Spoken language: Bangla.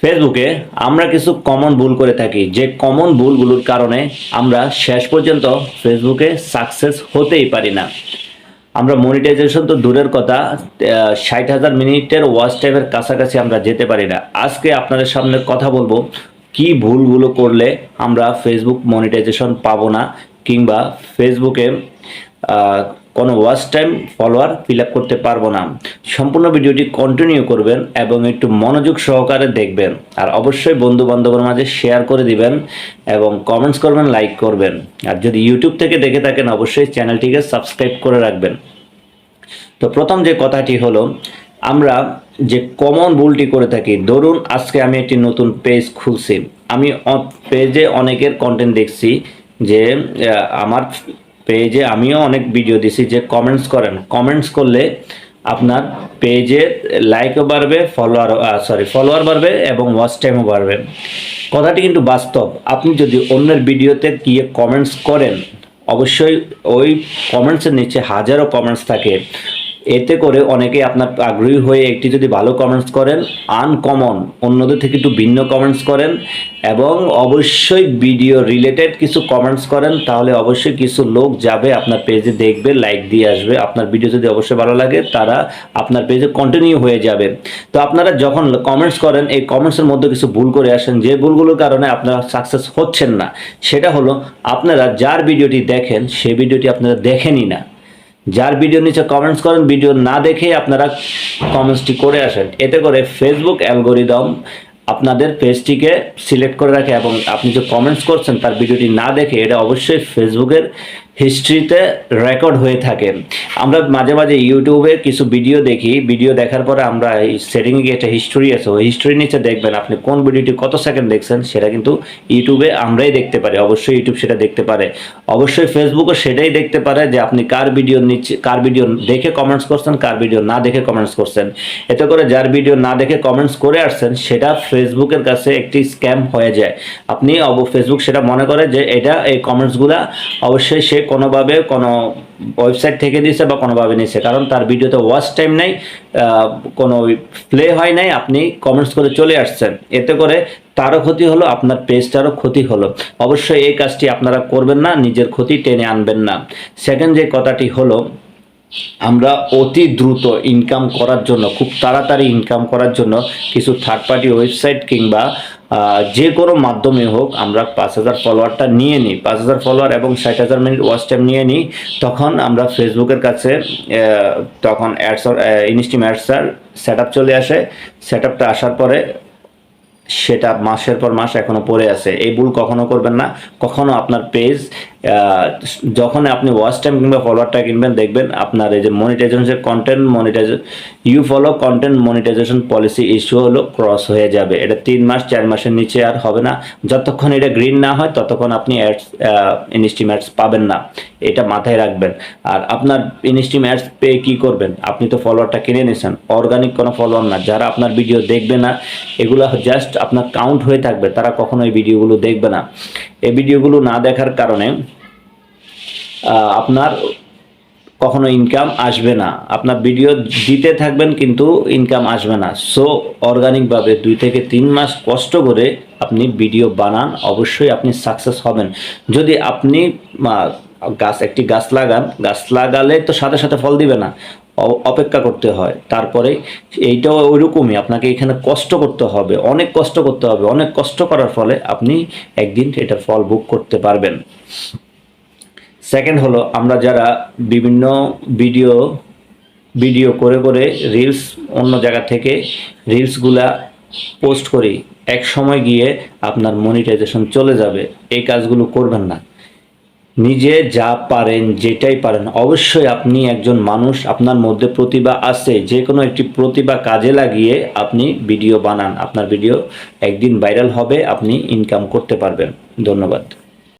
ফেসবুকে আমরা কিছু কমন ভুল করে থাকি, যে কমন ভুলগুলোর কারণে আমরা শেষ পর্যন্ত ফেসবুকে সাকসেস হতেই পারি না। আমরা মনিটাইজেশন তো দূরের কথা, 60,000 মিনিটের ওয়াচ টাইমের কাছাকাছি আমরা যেতে পারি না। আজকে আপনাদের সামনে কথা বলবো কি ভুলগুলো করলে আমরা ফেসবুক মনিটাইজেশন পাবো না, কিংবা ফেসবুকে কোনো watch time follower fill up করতে পারবো না। সম্পূর্ণ ভিডিওটি কন্টিনিউ করবেন এবং একটু মনোযোগ সহকারে দেখবেন, আর অবশ্যই বন্ধু বান্ধবের মাঝে শেয়ার করে দিবেন এবং কমেন্টস করবেন, লাইক করবেন। আর যদি ইউটিউব থেকে দেখে থাকেন অবশ্যই চ্যানেলটিকে সাবস্ক্রাইব করে রাখবেন। তো প্রথম যে কথাটি হলো, আমরা যে কমন ভুলটি করে থাকি, ধরুন আজকে আমি একটি নতুন পেজ খুলছি, আমি পেজে অনেকের কন্টেন্ট দেখছি যে আমার পেজে আমিও অনেক ভিডিও দিছি যে কমেন্টস করেন, কমেন্টস করলে আপনার পেজে লাইকও বাড়বে, ফলোয়ার বাড়বে এবং ওয়াচ টাইমও বাড়বে। কথাটি কিন্তু বাস্তব। আপনি যদি অন্যের ভিডিওতে গিয়ে কমেন্টস করেন, অবশ্যই ওই কমেন্টসের নিচে হাজারো কমেন্টস থাকে, এতে করে অনেকে আপনার আগ্রহী হয়ে একটি যদি ভালো কমেন্টস করেন, আনকমন অন্যদের থেকে একটু ভিন্ন কমেন্টস করেন এবং অবশ্যই ভিডিও রিলেটেড কিছু কমেন্টস করেন, তাহলে অবশ্যই কিছু লোক যাবে আপনার পেজে, দেখবে, লাইক দিয়ে আসবে। আপনার ভিডিও যদি অবশ্যই ভালো লাগে তারা আপনার পেজে কন্টিনিউ হয়ে যাবে। তো আপনারা যখন কমেন্টস করেন, এই কমেন্টসের মধ্যে কিছু ভুল করে আসেন, যে ভুলগুলোর কারণে আপনারা সাকসেস হচ্ছেন না। সেটা হলো, আপনারা যার ভিডিওটি দেখেন সেই ভিডিওটি আপনারা দেখেনই না। যার ভিডিও নিচে কমেন্টস করেন, ভিডিও না দেখে আপনারা কমেন্টসটি করে আসেন। এতে করে ফেসবুক অ্যালগোরিদম আপনাদের পেজটিকে সিলেক্ট করে রাখে এবং আপনি যে কমেন্টস করছেন তার ভিডিওটি না দেখে এটা অবশ্যই ফেসবুকের হিস্ট্রিতে রেকর্ড হয়ে থাকে। আমরা মাঝে মাঝে ইউটিউবে কিছু ভিডিও দেখি, ভিডিও দেখার পরে আমরা এই সেটিংয়ে গিয়ে একটা হিস্টোরি আছে, ওই হিস্টোরির নিচে দেখবেন আপনি কোন ভিডিওটি কত সেকেন্ড দেখছেন, সেটা কিন্তু ইউটিউবে আমরাই দেখতে পারি। অবশ্যই ইউটিউব সেটা দেখতে পারে, অবশ্যই ফেসবুকও সেটাই দেখতে পারে যে আপনি কার ভিডিও নিচে, কার ভিডিও দেখে কমেন্টস করছেন, কার ভিডিও না দেখে কমেন্টস করছেন। এতে করে যার ভিডিও না দেখে কমেন্টস করে আসছেন সেটা ফেসবুকের কাছে একটি স্ক্যাম হয়ে যায়। আপনি ফেসবুক সেটা মনে করে যে এটা, এই কমেন্টসগুলা অবশ্যই সে কোনোভাবে কোনো ওয়েবসাইট থেকে দিয়েছে বা কোনোভাবে নিয়েছে, কারণ তার ভিডিওতে ওয়াচ টাইম নাই, কোনো প্লে হয় নাই, আপনি কমেন্টস করে চলে আসছেন। এতে করে তারও ক্ষতি হলো, আপনার পেজটারও ক্ষতি হলো। অবশ্যই এই কাজটি আপনারা করবেন না, নিজের ক্ষতি টেনে আনবেন না। সেকেন্ড যে কথাটি হলো, আমরা অতি দ্রুত ইনকাম করার জন্য, খুব তাড়াতাড়ি ইনকাম করার জন্য কিছু থার্ড পার্টি ওয়েবসাইট কিংবা যে কোনো মাধ্যমে হোক আমরা 5,000 ফলোয়ারটা নিয়ে নিই, 5,000 ফলোয়ার এবং 60,000 মিনিট ওয়াচ টাইম নিয়ে নিই। তখন আমরা ফেসবুকের কাছে তখন ইনস্টিম অ্যাডসার সেট আপ চলে আসে। সেট আপটা আসার পরে সেটা মাসের পর মাস এখনো পড়ে আছে। এই ভুল কখনো করবেন না। কখনো আপনার পেজ যখন আপনি ওয়াচ টাইম কিংবা ফলোয়ারটা কিনবেন, দেখবেন আপনার এই যে monetization, content monetization, you follow content monetization policy issue হলো ক্রস হয়ে যাবে। এটা 3 মাস 4 মাসের নিচে আর হবে না। যতক্ষণ এটা গ্রিন না হয় ততক্ষণ আপনি অ্যাডস, ইনস্টিম অ্যাডস পাবেন না। এটা মাথায় রাখবেন। আর আপনার ইনস্টিম অ্যাডস পেয়ে কি করবেন? আপনি তো ফলোয়ারটা কিনে নিয়েছেন, অর্গানিক কোনো ফলোয়ার না। যারা আপনার ভিডিও দেখবে না, এগুলো জাস্ট আপনার কাউন্ট হয়ে থাকবে, তারা কখনো এই ভিডিওগুলো দেখবে না। এই ভিডিওগুলো না দেখার কারণে আপনার কখনো ইনকাম আসবে না। আপনার ভিডিও দিতে থাকবেন কিন্তু ইনকাম আসবে না। সো অর্গানিকভাবে 2 থেকে 3 মাস কষ্ট করে আপনি ভিডিও বানান, অবশ্যই আপনি সাকসেস হবেন। যদি আপনি একটি গাছ লাগান, গাছ লাগালে তো সাথে সাথে ফল দিবে না, অপেক্ষা করতে হয়। তারপরে এইটাও ওইরকমই, আপনাকে এখানে কষ্ট করতে হবে, অনেক কষ্ট করতে হবে। অনেক কষ্ট করার ফলে আপনি একদিন এটার ফল ভোগ করতে পারবেন। সেকেন্ড হলো, আমরা যারা বিভিন্ন ভিডিও করে করে রিলস, অন্য জায়গা থেকে রিলসগুলা পোস্ট করি, এক সময় গিয়ে আপনার মনিটাইজেশন চলে যাবে। এই কাজগুলো করবেন না। নিজে যা পারেন, যেটাই পারেন, অবশ্যই আপনি একজন মানুষ, আপনার মধ্যে প্রতিভা আছে, যে কোনো একটি প্রতিভা কাজে লাগিয়ে আপনি ভিডিও বানান। আপনার ভিডিও একদিন ভাইরাল হবে, আপনি ইনকাম করতে পারবেন। ধন্যবাদ।